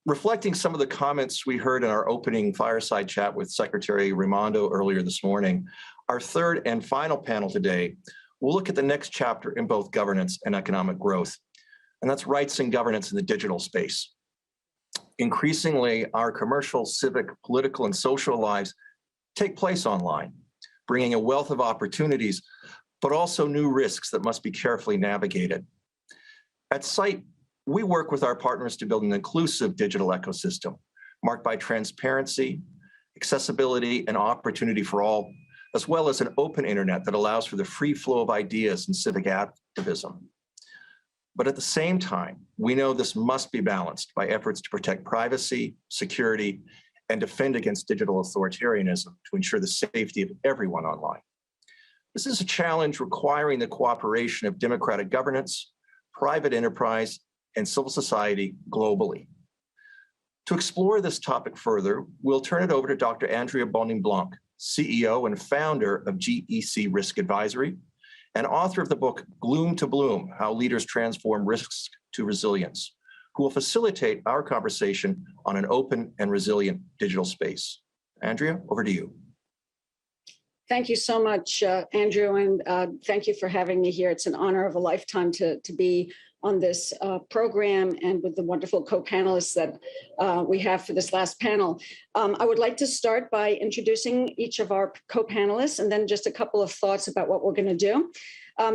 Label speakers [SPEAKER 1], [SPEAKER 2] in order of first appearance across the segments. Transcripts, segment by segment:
[SPEAKER 1] Reflecting some of the comments we heard in our opening fireside chat with Secretary Raimondo earlier this morning, our third and final panel today will look at the next chapter in both governance and economic growth, and that's rights and governance in the digital space. Increasingly, our commercial, civic, political, and social lives take place online, bringing a wealth of opportunities, but also new risks that must be carefully navigated. At SITE, we work with our partners to build an inclusive digital ecosystem marked by transparency, accessibility, and opportunity for all, as well as an open internet that allows for the free flow of ideas and civic activism. But at the same time, we know this must be balanced by efforts to protect privacy, security, and defend against digital authoritarianism to ensure the safety of everyone online. This is a challenge requiring the cooperation of democratic governance, private enterprise, and civil society globally. To explore this topic further, we'll turn it over to Dr. Andrea Bonin-Blanc, CEO and founder of GEC Risk Advisory, and author of the book Gloom to Bloom: How Leaders Transform Risks to Resilience, who will facilitate our conversation on an open and resilient digital space. Andrea, over to you.
[SPEAKER 2] Thank you so much, Andrew, and thank you for having me here. It's an honor of a lifetime to be on this program and with the wonderful co-panelists that we have for this last panel. I would like to start by introducing each of our co-panelists and then just a couple of thoughts about what we're going to do.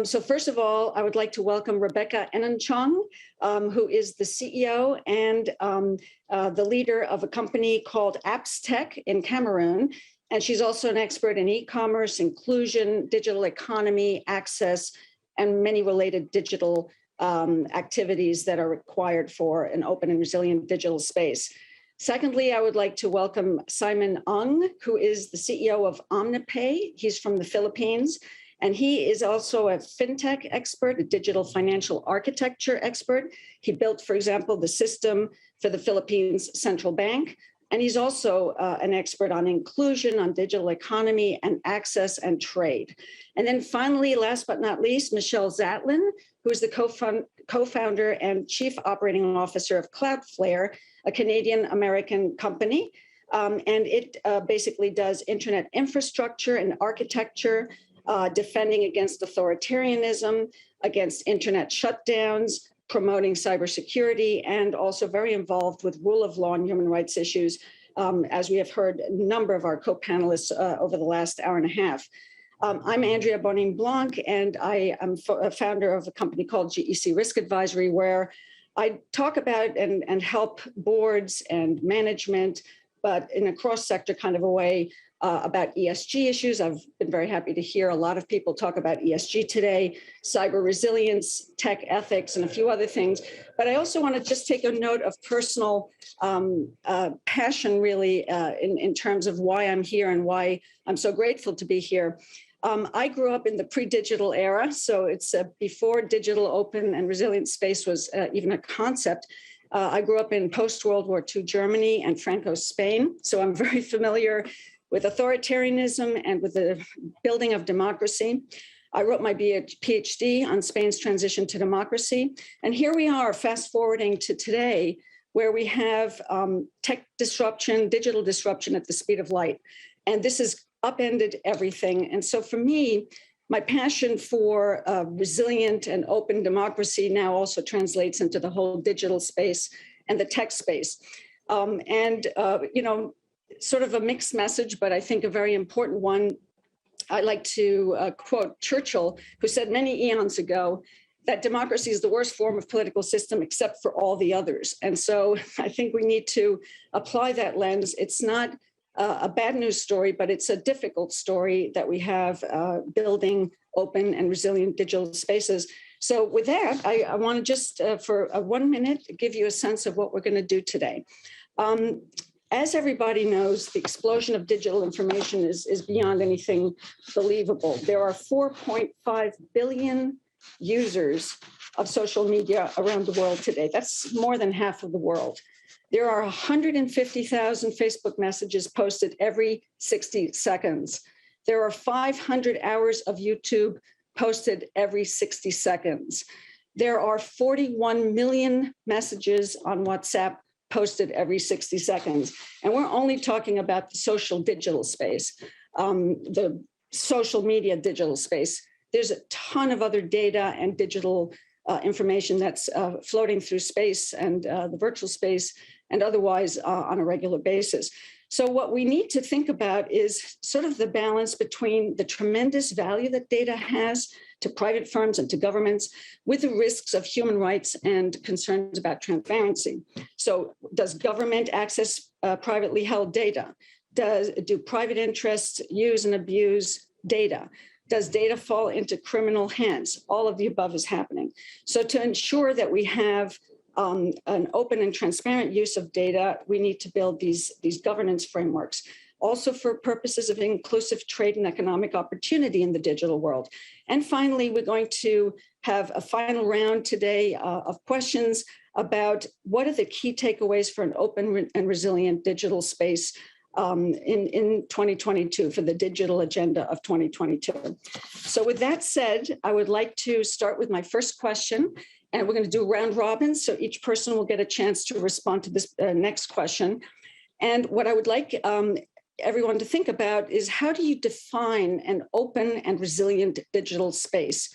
[SPEAKER 2] So first of all, I would like to welcome Rebecca Enenchong, who is the CEO and the leader of a company called Apps Tech in Cameroon. And she's also an expert in e-commerce, inclusion, digital economy, access, and many related digital activities that are required for an open and resilient digital space. Secondly, I would like to welcome Simon Ung, who is the CEO of OmniPay. He's from the Philippines, and he is also a fintech expert, a digital financial architecture expert. He built, for example, the system for the Philippines Central Bank. And he's also an expert on inclusion, on digital economy and access and trade. And then finally, last but not least, Michelle Zatlin, who is the co-founder and chief operating officer of Cloudflare, a Canadian-American company. And it basically does internet infrastructure and architecture, defending against authoritarianism, against internet shutdowns, promoting cybersecurity, and also very involved with rule of law and human rights issues, as we have heard a number of our co-panelists over the last hour and a half. I'm Andrea Bonin-Blanc, and I am a founder of a company called GEC Risk Advisory, where I talk about and help boards and management, but in a cross-sector kind of a way, about ESG issues. I've been very happy to hear a lot of people talk about ESG today, cyber resilience, tech ethics, and a few other things. But I also want to just take a note of personal passion, really, in terms of why I'm here and why I'm so grateful to be here. I grew up in the pre-digital era, so it's before digital open and resilient space was even a concept. I grew up in post-World War II Germany and Franco Spain, so I'm very familiar with authoritarianism and with the building of democracy. I wrote my PhD on Spain's transition to democracy. And here we are, fast forwarding to today, where we have tech disruption, digital disruption at the speed of light. And this has upended everything. And so for me, my passion for resilient and open democracy now also translates into the whole digital space and the tech space. Sort of a mixed message, but I think a very important one. I like to quote Churchill, who said many eons ago that democracy is the worst form of political system except for all the others. And so I think we need to apply that lens. It's not a bad news story, but it's a difficult story that we have building open and resilient digital spaces. So with that, I want to just for 1 minute, give you a sense of what we're going to do today. As everybody knows, the explosion of digital information is beyond anything believable. There are 4.5 billion users of social media around the world today. That's more than half of the world. There are 150,000 Facebook messages posted every 60 seconds. There are 500 hours of YouTube posted every 60 seconds. There are 41 million messages on WhatsApp posted every 60 seconds. And we're only talking about the social digital space, the social media digital space. There's a ton of other data and digital information that's floating through space and the virtual space and otherwise on a regular basis. So what we need to think about is sort of the balance between the tremendous value that data has to private firms and to governments with the risks of human rights and concerns about transparency. So does government access privately held data? Do private interests use and abuse data? Does data fall into criminal hands? All of the above is happening. So to ensure that we have an open and transparent use of data, we need to build these governance frameworks. Also for purposes of inclusive trade and economic opportunity in the digital world. And finally, we're going to have a final round today of questions about what are the key takeaways for an open and resilient digital space in 2022 for the digital agenda of 2022. So with that said, I would like to start with my first question. And we're going to do round robin, so each person will get a chance to respond to this next question. And what I would like everyone to think about is, how do you define an open and resilient digital space?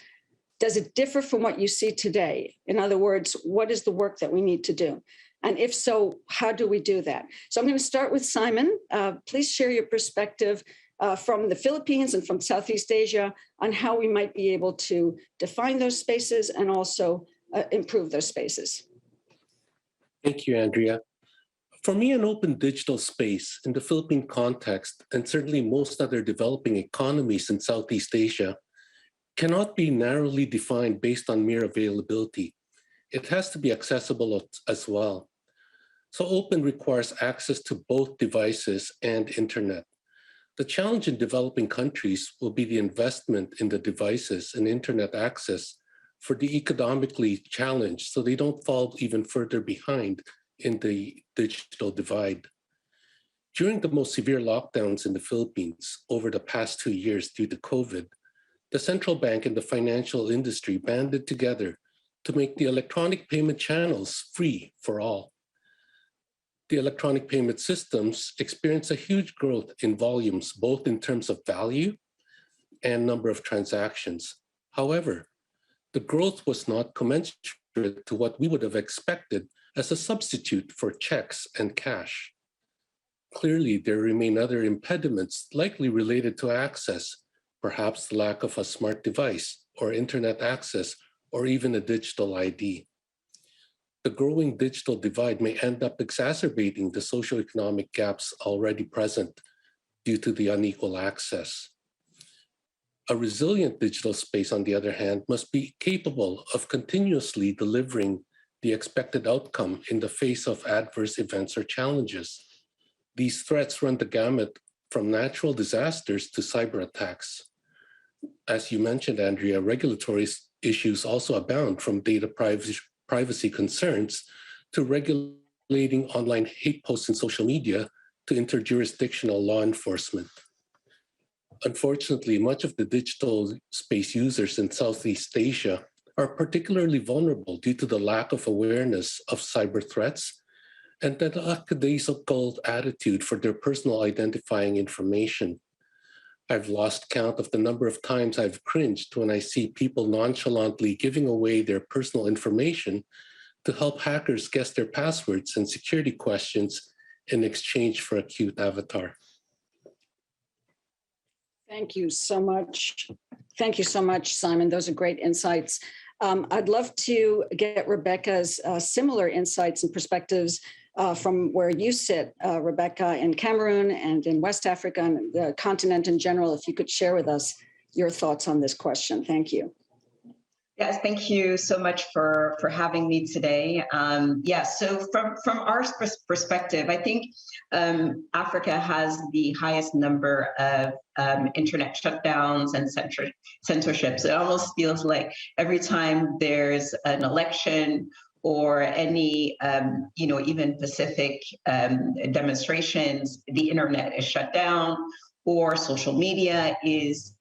[SPEAKER 2] Does it differ from what you see today? In other words, what is the work that we need to do? And if so, how do we do that? So I'm going to start with Simon. Please share your perspective from the Philippines and from Southeast Asia on how we might be able to define those spaces and also improve those spaces.
[SPEAKER 3] Thank you, Andrea. For me, an open digital space in the Philippine context, and certainly most other developing economies in Southeast Asia, cannot be narrowly defined based on mere availability. It has to be accessible as well. So open requires access to both devices and internet. The challenge in developing countries will be the investment in the devices and internet access for the economically challenged, so they don't fall even further behind in the digital divide. During the most severe lockdowns in the Philippines over the past 2 years due to COVID, the central bank and the financial industry banded together to make the electronic payment channels free for all. The electronic payment systems experienced a huge growth in volumes, both in terms of value and number of transactions. However, the growth was not commensurate to what we would have expected as a substitute for checks and cash. Clearly, there remain other impediments likely related to access, perhaps the lack of a smart device or internet access or even a digital ID. The growing digital divide may end up exacerbating the socioeconomic gaps already present due to the unequal access. A resilient digital space, on the other hand, must be capable of continuously delivering the expected outcome in the face of adverse events or challenges. These threats run the gamut from natural disasters to cyber attacks. As you mentioned, Andrea, regulatory issues also abound, from data privacy concerns to regulating online hate posts in social media to interjurisdictional law enforcement. Unfortunately, much of the digital space users in Southeast Asia are particularly vulnerable due to the lack of awareness of cyber threats and the lackadaisical attitude for their personal identifying information. I've lost count of the number of times I've cringed when I see people nonchalantly giving away their personal information to help hackers guess their passwords and security questions in exchange for a cute avatar.
[SPEAKER 2] Thank you so much. Thank you so much, Simon. Those are great insights. I'd love to get Rebecca's similar insights and perspectives from where you sit, Rebecca, in Cameroon and in West Africa and the continent in general. If you could share with us your thoughts on this question. Thank you.
[SPEAKER 4] Yes, thank you so much for having me today. So from our perspective, I think Africa has the highest number of internet shutdowns and censorship. So it almost feels like every time there's an election or any, even Pacific demonstrations, the internet is shut down, or social media is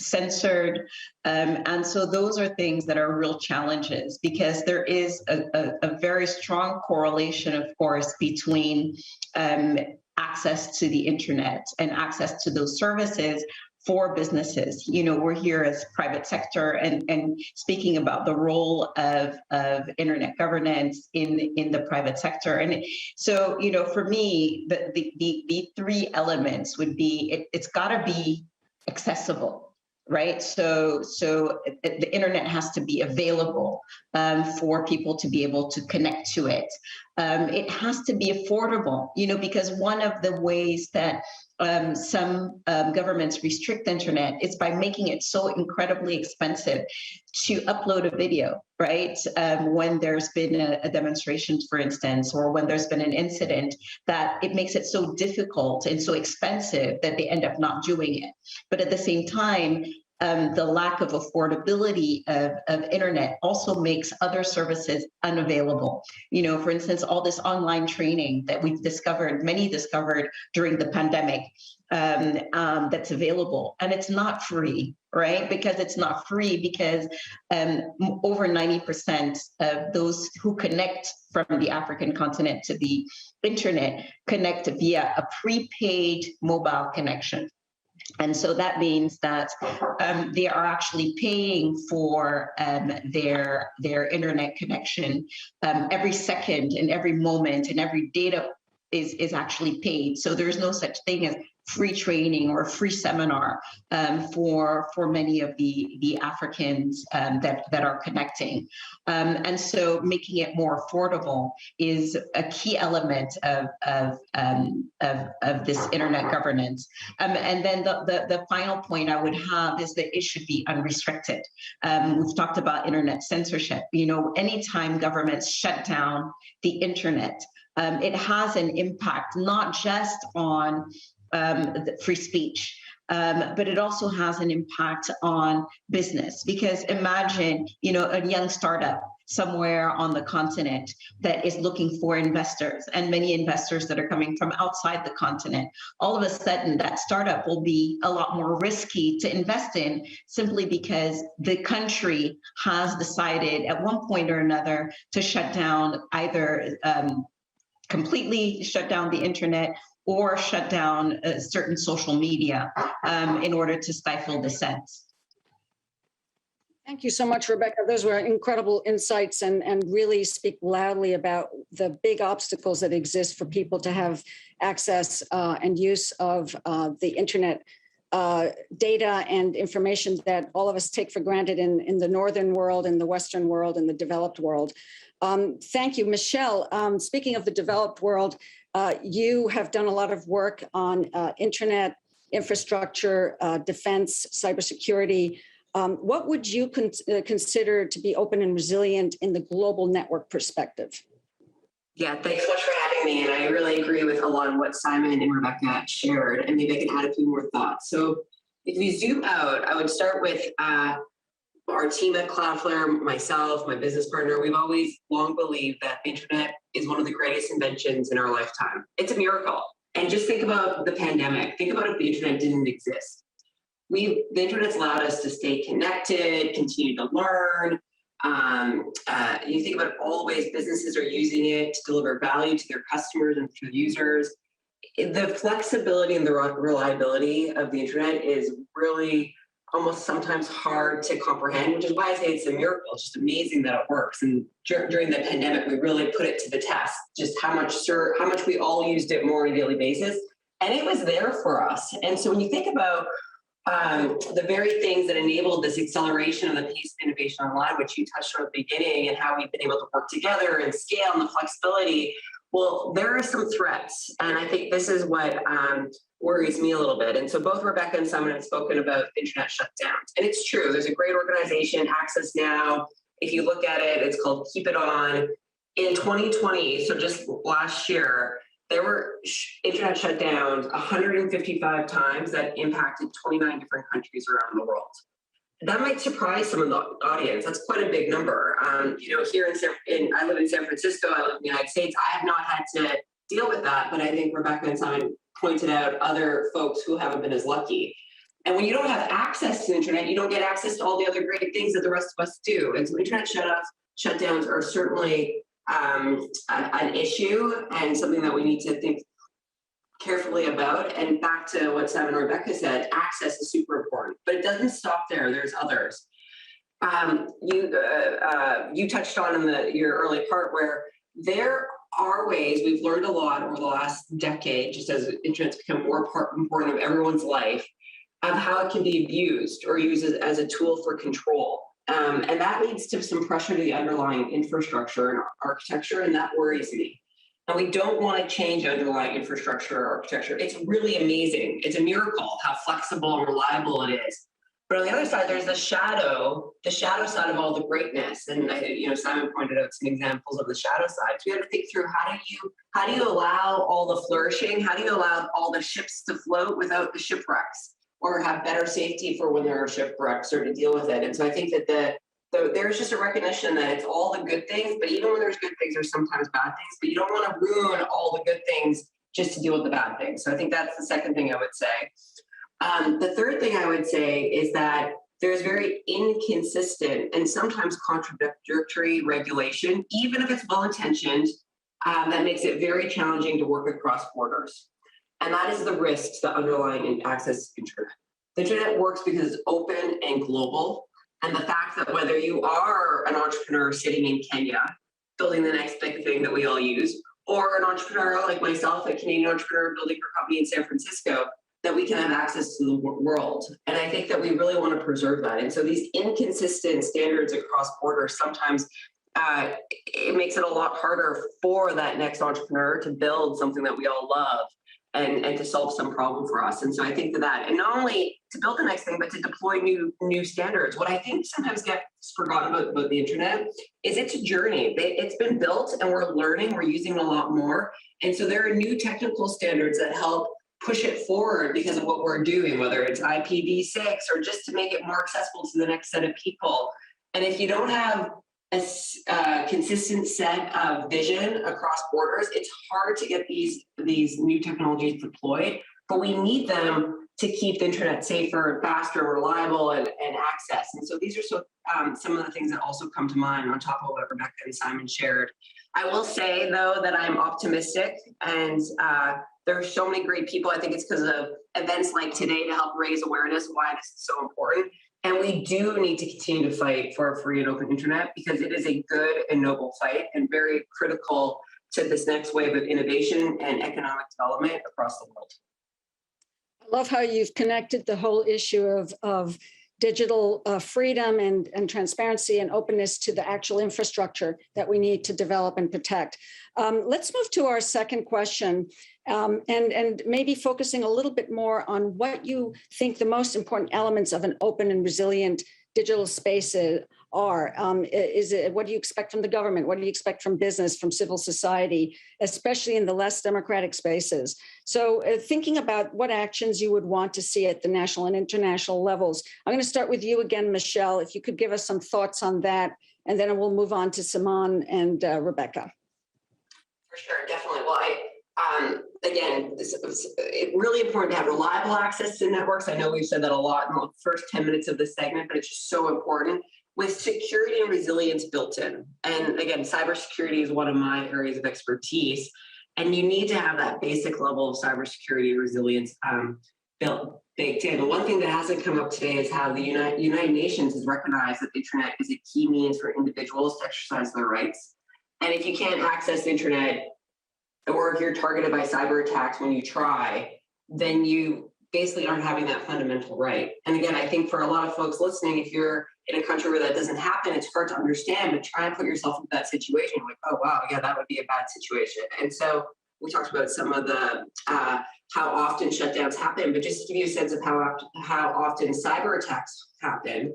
[SPEAKER 4] censored. And so those are things that are real challenges, because there is a very strong correlation, of course, between access to the internet and access to those services for businesses. You know, we're here as private sector and speaking about the role of internet governance in the private sector. And so, you know, for me, the three elements would be, it's got to be accessible, right? So the internet has to be available for people to be able to connect to it. It has to be affordable, you know, because one of the ways that some governments restrict the internet is by making it so incredibly expensive to upload a video, right? When there's been a demonstration, for instance, or when there's been an incident, that it makes it so difficult and so expensive that they end up not doing it. But at the same time, the lack of affordability of internet also makes other services unavailable. You know, for instance, all this online training that we've discovered, many discovered during the pandemic, that's available, and it's not free, right? Because it's not free because over 90% of those who connect from the African continent to the internet connect via a prepaid mobile connection. And so that means that they are actually paying for their internet connection every second and every moment, and every data is actually paid. So there's no such thing as free training or free seminar for many of the Africans that are connecting. And so making it more affordable is a key element of this internet governance. And then the final point I would have is that it should be unrestricted. We've talked about internet censorship. You know, anytime governments shut down the internet, it has an impact not just on free speech, but it also has an impact on business. Because imagine, you know, a young startup somewhere on the continent that is looking for investors, and many investors that are coming from outside the continent. All of a sudden, that startup will be a lot more risky to invest in, simply because the country has decided at one point or another to shut down, either completely shut down the internet or shut down certain social media in order to stifle dissent.
[SPEAKER 2] Thank you so much, Rebecca. Those were incredible insights and really speak loudly about the big obstacles that exist for people to have access and use of the internet data and information that all of us take for granted in the Northern world, in the Western world, in the developed world. Thank you, Michelle. Speaking of the developed world, you have done a lot of work on internet infrastructure, defense, cybersecurity. What would you consider to be open and resilient in the global network perspective?
[SPEAKER 5] Yeah, thanks so much for having me. And I really agree with a lot of what Simon and Rebecca shared. And maybe I can add a few more thoughts. So if we zoom out, I would start with our team at Cloudflare, myself, my business partner. We've always long believed that the internet is one of the greatest inventions in our lifetime. It's a miracle. And just think about the pandemic. Think about if the internet didn't exist. The internet's allowed us to stay connected, continue to learn. You think about all the ways businesses are using it to deliver value to their customers and to users. The flexibility and the reliability of the internet is really almost sometimes hard to comprehend, which is why I say it's a miracle. It's just amazing that it works. And during the pandemic, we really put it to the test, just how much we all used it more on a daily basis. And it was there for us. And so when you think about the very things that enabled this acceleration of the pace of innovation online, which you touched on at the beginning, and how we've been able to work together and scale and the flexibility, well, there are some threats. And I think this is what worries me a little bit. And so both Rebecca and Simon have spoken about internet shutdowns. And it's true, there's a great organization, Access Now. If you look at it, it's called Keep It On. In 2020, so just last year, there were internet shutdowns 155 times that impacted 29 different countries around the world. That might surprise some of the audience. That's quite a big number. Here I live in San Francisco, I live in the United States. I have not had to deal with that, but I think Rebecca and Simon pointed out other folks who haven't been as lucky. And when you don't have access to the internet, you don't get access to all the other great things that the rest of us do. And so internet shutdowns are certainly an issue and something that we need to think carefully about. And back to what Simon and Rebecca said, access is super important, but it doesn't stop there. There's others. You touched on in your early part where there are ways we've learned a lot over the last decade, just as internet's become more important of everyone's life, of how it can be abused or used as a tool for control. And that leads to some pressure to the underlying infrastructure and architecture, and that worries me. And we don't want to change underlying infrastructure or architecture. It's really amazing. It's a miracle how flexible and reliable it is. But on the other side, there's the shadow side of all the greatness. And Simon pointed out some examples of the shadow side. So we have to think through how do you allow all the flourishing? How do you allow all the ships to float without the shipwrecks, or have better safety for when there are shipwrecks, or to deal with it? And so I think that there's just a recognition that it's all the good things, but even when there's good things, there's sometimes bad things, but you don't want to ruin all the good things just to deal with the bad things. So I think that's the second thing I would say. The third thing I would say is that there's very inconsistent and sometimes contradictory regulation, even if it's well-intentioned, that makes it very challenging to work across borders. And that is the risks that underlying access to internet. The internet works because it's open and global. And the fact that whether you are an entrepreneur sitting in Kenya, building the next big thing that we all use, or an entrepreneur like myself, a Canadian entrepreneur building her company in San Francisco, that we can have access to the world. And I think that we really want to preserve that. And so these inconsistent standards across borders, sometimes it makes it a lot harder for that next entrepreneur to build something that we all love and to solve some problem for us. And so I think that, and not only to build the next thing, but to deploy new standards. What I think sometimes gets forgotten about the internet is it's a journey. It's been built and we're learning, we're using it a lot more. And so there are new technical standards that help push it forward because of what we're doing, whether it's IPv6 or just to make it more accessible to the next set of people. And if you don't have a consistent set of vision across borders, it's hard to get these new technologies deployed, but we need them to keep the internet safer, faster, reliable, and access. And so these are some of the things that also come to mind on top of what Rebecca and Simon shared. I will say, though, that I'm optimistic, and there are so many great people. I think it's because of events like today to help raise awareness why this is so important. And we do need to continue to fight for a free and open internet because it is a good and noble fight and very critical to this next wave of innovation and economic development across the world.
[SPEAKER 2] I love how you've connected the whole issue of digital freedom and transparency and openness to the actual infrastructure that we need to develop and protect. Let's move to our second question, and maybe focusing a little bit more on what you think the most important elements of an open and resilient digital space are. Is it, what do you expect from the government? What do you expect from business, from civil society, especially in the less democratic spaces? So thinking about what actions you would want to see at the national and international levels. I'm going to start with you again, Michelle, if you could give us some thoughts on that, and then we'll move on to Simon and Rebecca.
[SPEAKER 5] For sure, definitely. Well, again, it's really important to have reliable access to networks. I know we've said that a lot in the first 10 minutes of this segment, but it's just so important with security and resilience built in. And again, cybersecurity is one of my areas of expertise, and you need to have that basic level of cybersecurity and resilience baked in. But one thing that hasn't come up today is how the United Nations has recognized that the internet is a key means for individuals to exercise their rights. And if you can't access the internet, or if you're targeted by cyber attacks when you try, then you basically aren't having that fundamental right. And again, I think for a lot of folks listening, if you're in a country where that doesn't happen, it's hard to understand, but try and put yourself into that situation. Like, oh, wow, yeah, that would be a bad situation. And so we talked about some of the, how often shutdowns happen, but just to give you a sense of how often cyber attacks happen,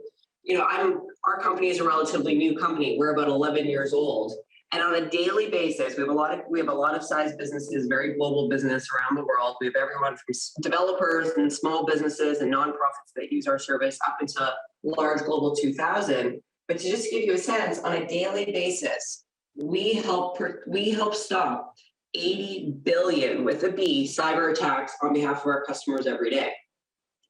[SPEAKER 5] our company is a relatively new company. We're about 11 years old. And on a daily basis, we have a lot of size businesses, very global business around the world. We have everyone from developers and small businesses and nonprofits that use our service up into large global 2000. But to just give you a sense, on a daily basis, we help stop 80 billion with a B cyber attacks on behalf of our customers every day.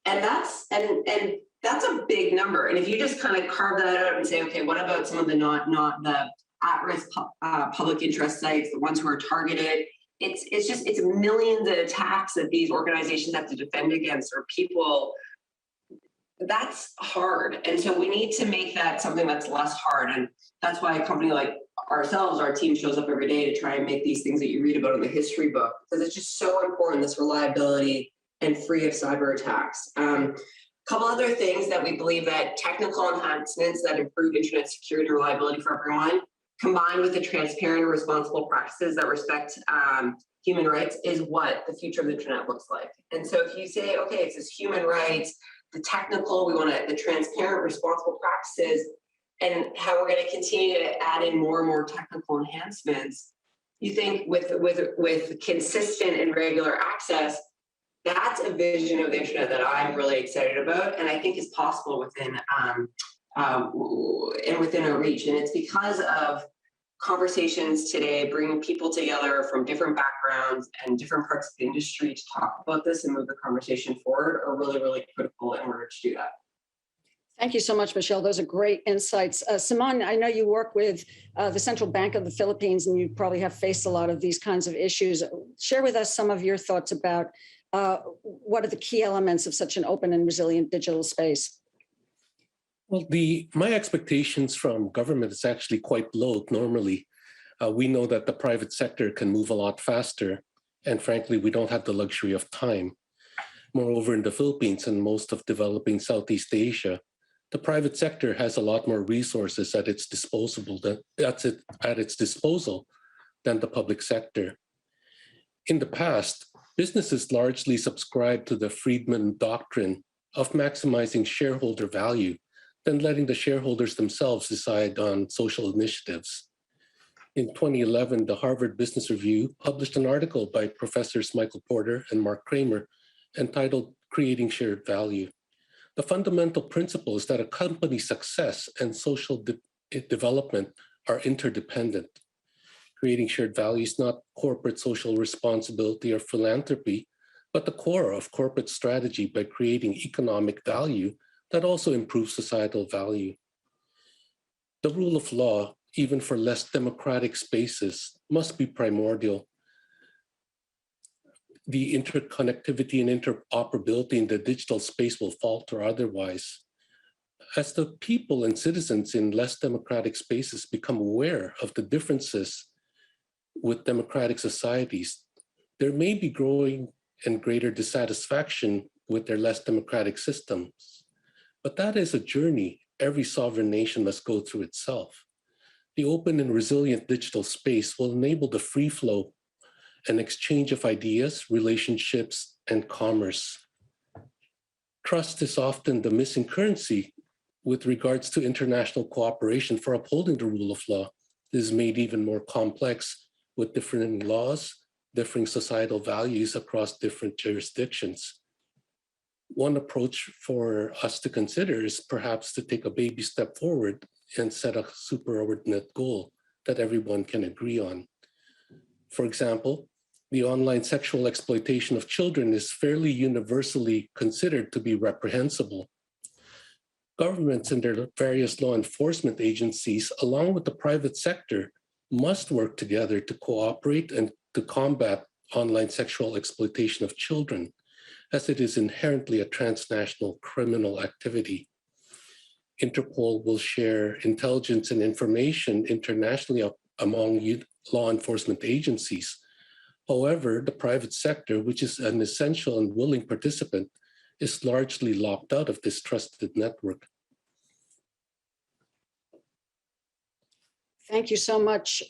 [SPEAKER 5] And that's a big number. And if you just kind of carve that out and say, okay, what about some of the not the at-risk public interest sites, the ones who are targeted? It's millions of attacks that these organizations have to defend against, or people. That's hard. And so we need to make that something that's less hard. And that's why a company like ourselves, our team shows up every day to try and make these things that you read about in the history book, because it's just so important, this reliability and free of cyber attacks. Couple other things that we believe that technical enhancements that improve internet security and reliability for everyone, combined with the transparent and responsible practices that respect human rights, is what the future of the internet looks like. And so if you say, okay, it's this human rights, the technical, we want the transparent, responsible practices, and how we're going to continue to add in more and more technical enhancements, you think with consistent and regular access, that's a vision of the internet that I'm really excited about, and I think is possible within our reach. And it's because of conversations today, bringing people together from different backgrounds and different parts of the industry to talk about this and move the conversation forward are really, really critical in order to do that.
[SPEAKER 2] Thank you so much, Michelle. Those are great insights. Simon, I know you work with the Central Bank of the Philippines, and you probably have faced a lot of these kinds of issues. Share with us some of your thoughts about what are the key elements of such an open and resilient digital space?
[SPEAKER 3] Well, my expectations from government is actually quite low normally. We know that the private sector can move a lot faster, and frankly, we don't have the luxury of time. Moreover, in the Philippines and most of developing Southeast Asia, the private sector has a lot more resources at its disposal than the public sector. In the past, businesses largely subscribed to the Friedman doctrine of maximizing shareholder value than letting the shareholders themselves decide on social initiatives. In 2011, the Harvard Business Review published an article by Professors Michael Porter and Mark Kramer entitled Creating Shared Value. The fundamental principle is that a company's success and social development are interdependent. Creating shared value is not corporate social responsibility or philanthropy, but the core of corporate strategy by creating economic value that also improves societal value. The rule of law, even for less democratic spaces, must be primordial. The interconnectivity and interoperability in the digital space will falter otherwise. As the people and citizens in less democratic spaces become aware of the differences with democratic societies, there may be growing and greater dissatisfaction with their less democratic systems. But that is a journey every sovereign nation must go through itself. The open and resilient digital space will enable the free flow and exchange of ideas, relationships, and commerce. Trust is often the missing currency with regards to international cooperation for upholding the rule of law. This is made even more complex with different laws, differing societal values across different jurisdictions. One approach for us to consider is perhaps to take a baby step forward and set a superordinate goal that everyone can agree on. For example, the online sexual exploitation of children is fairly universally considered to be reprehensible. Governments and their various law enforcement agencies, along with the private sector, must work together to cooperate and to combat online sexual exploitation of children, as it is inherently a transnational criminal activity. Interpol will share intelligence and information internationally among law enforcement agencies. However, the private sector, which is an essential and willing participant, is largely locked out of this trusted network.
[SPEAKER 2] Thank you so much.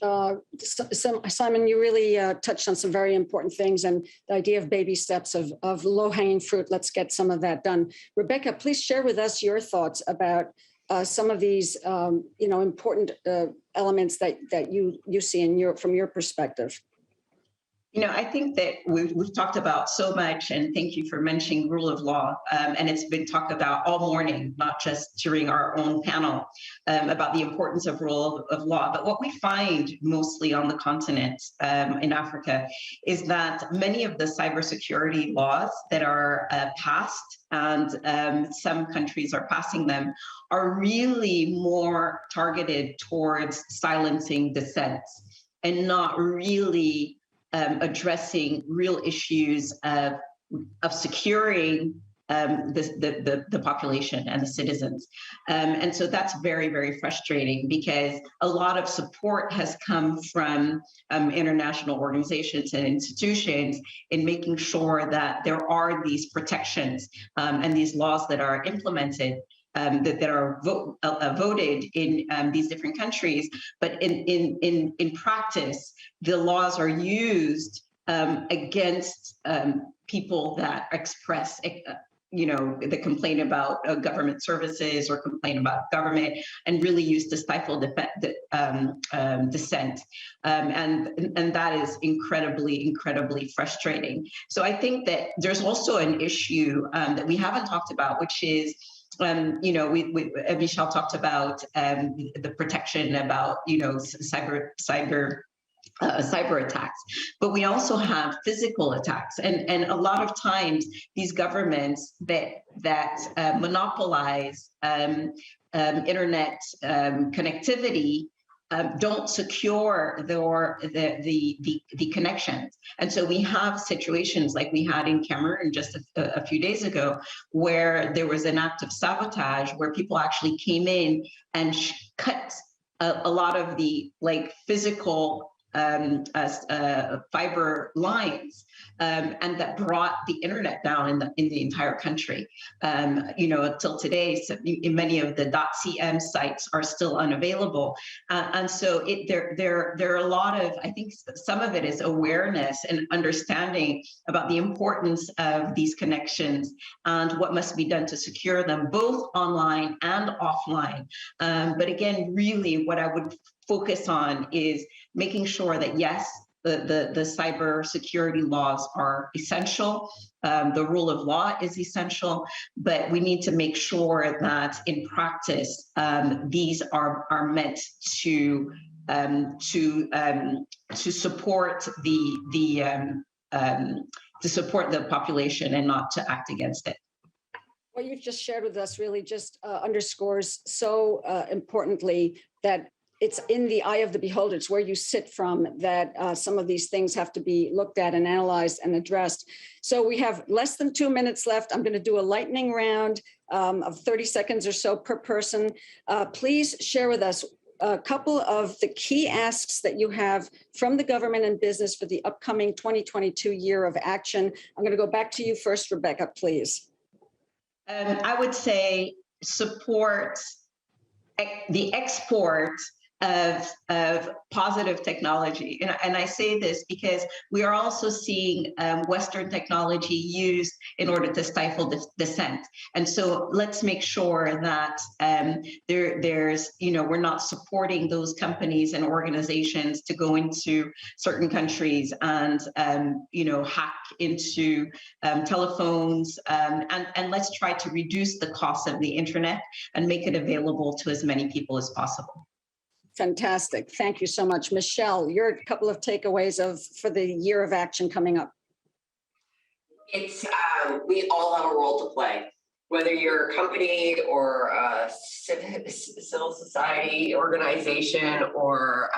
[SPEAKER 2] Simon, you really touched on some very important things, and the idea of baby steps of low-hanging fruit. Let's get some of that done. Rebecca, please share with us your thoughts about some of these important elements that you see from your perspective.
[SPEAKER 4] I think that we've talked about so much, and thank you for mentioning rule of law. And it's been talked about all morning, not just during our own panel, about the importance of rule of law. But what we find mostly on the continent in Africa is that many of the cybersecurity laws that are passed, and some countries are passing them, are really more targeted towards silencing dissent and not really addressing real issues of securing the population and the citizens. And so that's very, very frustrating, because a lot of support has come from international organizations and institutions in making sure that there are these protections and these laws that are implemented, that are voted in these different countries, but in practice, the laws are used against people that express, that complain about government services or complain about government, and really used to stifle dissent, and that is incredibly frustrating. So I think that there's also an issue that we haven't talked about, which is, Michelle talked about the protection about, cyber attacks, but we also have physical attacks, and a lot of times these governments that monopolize internet connectivity don't secure the connections. And so we have situations like we had in Cameroon just a few days ago, where there was an act of sabotage where people actually came in and cut a lot of the physical fiber lines, and that brought the internet down in the entire country. Until today, so many of the .cm sites are still unavailable, and so there are a lot of, I think some of it is awareness and understanding about the importance of these connections and what must be done to secure them, both online and offline. But again, really, what I would focus on is making sure that, yes, the cyber security laws are essential. The rule of law is essential, but we need to make sure that in practice, these are meant to support the population and not to act against it.
[SPEAKER 2] What you've just shared with us really just underscores so importantly that it's in the eye of the beholder. It's where you sit from that some of these things have to be looked at and analyzed and addressed. So we have less than 2 minutes left. I'm going to do a lightning round of 30 seconds or so per person. Please share with us a couple of the key asks that you have from the government and business for the upcoming 2022 year of action. I'm going to go back to you first, Rebecca, please.
[SPEAKER 4] I would say support the export of positive technology. And I say this because we are also seeing Western technology used in order to stifle dissent. And so let's make sure that there's, we're not supporting those companies and organizations to go into certain countries and, hack into telephones. And let's try to reduce the cost of the internet and make it available to as many people as possible.
[SPEAKER 2] Fantastic. Thank you so much. Michelle, your couple of takeaways for the year of action coming up.
[SPEAKER 5] It's, we all have a role to play, whether you're a company or a civil society organization or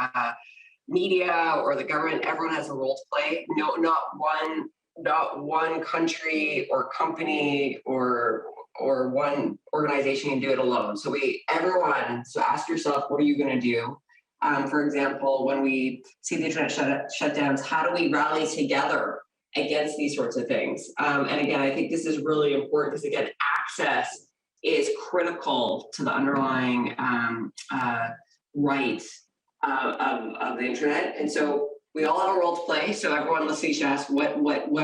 [SPEAKER 5] media or the government. Everyone has a role to play. No, not one country or company or one organization can do it alone. So so ask yourself, what are you going to do? For example, when we see the internet shutdowns, how do we rally together against these sorts of things? And again, I think this is really important because, again, access is critical to the underlying rights of the internet. And so we all have a role to play. So everyone listening should ask, what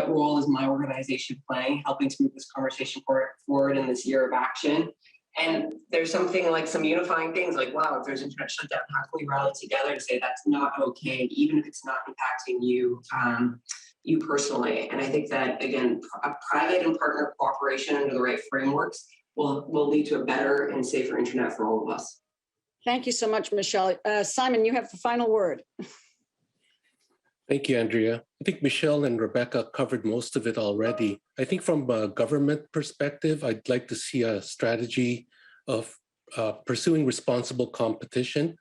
[SPEAKER 5] role is my organization playing, helping to move this conversation forward in this year of action? And there's something like some unifying things like, wow, if there's internet shutdown, how can we rally together to say that's not okay, even if it's not impacting you, you personally? And I think that, again, a private and partner cooperation under the right frameworks will lead to a better and safer internet for all of us.
[SPEAKER 2] Thank you so much, Michelle. Simon, you have the final word.
[SPEAKER 3] Thank you, Andrea. I think Michelle and Rebecca covered most of it already. I think from a government perspective, I'd like to see a strategy of pursuing responsible competition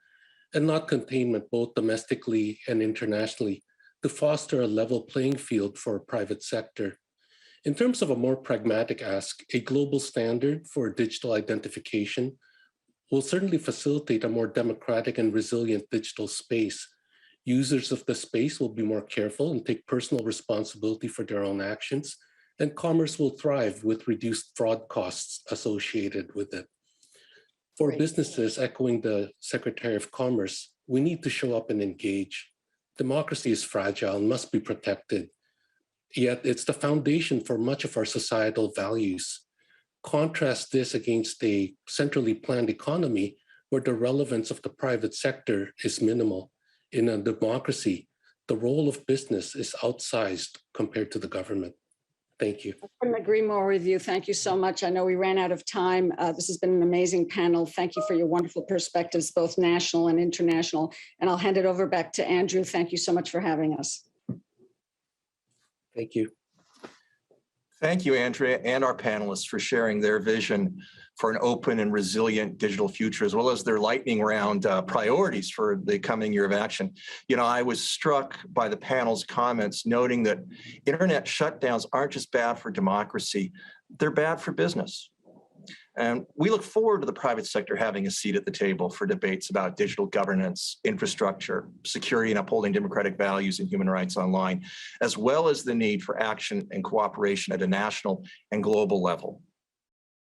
[SPEAKER 3] and not containment, both domestically and internationally, to foster a level playing field for private sector. In terms of a more pragmatic ask, a global standard for digital identification will certainly facilitate a more democratic and resilient digital space. Users of the space will be more careful and take personal responsibility for their own actions, and commerce will thrive with reduced fraud costs associated with it. For
[SPEAKER 2] Great.
[SPEAKER 3] businesses, echoing the Secretary of Commerce, we need to show up and engage. Democracy is fragile and must be protected, yet it's the foundation for much of our societal values. Contrast this against a centrally planned economy where the relevance of the private sector is minimal. In a democracy, the role of business is outsized compared to the government. Thank you.
[SPEAKER 2] I couldn't agree more with you. Thank you so much. I know we ran out of time. This has been an amazing panel. Thank you for your wonderful perspectives, both national and international. And I'll hand it over back to Andrew. Thank you so much for having us.
[SPEAKER 3] Thank you.
[SPEAKER 1] Thank you, Andrea, and our panelists for sharing their vision for an open and resilient digital future, as well as their lightning round priorities for the coming year of action. You know, I was struck by the panel's comments noting that internet shutdowns aren't just bad for democracy, they're bad for business. And we look forward to the private sector having a seat at the table for debates about digital governance, infrastructure, security, and upholding democratic values and human rights online, as well as the need for action and cooperation at a national and global level.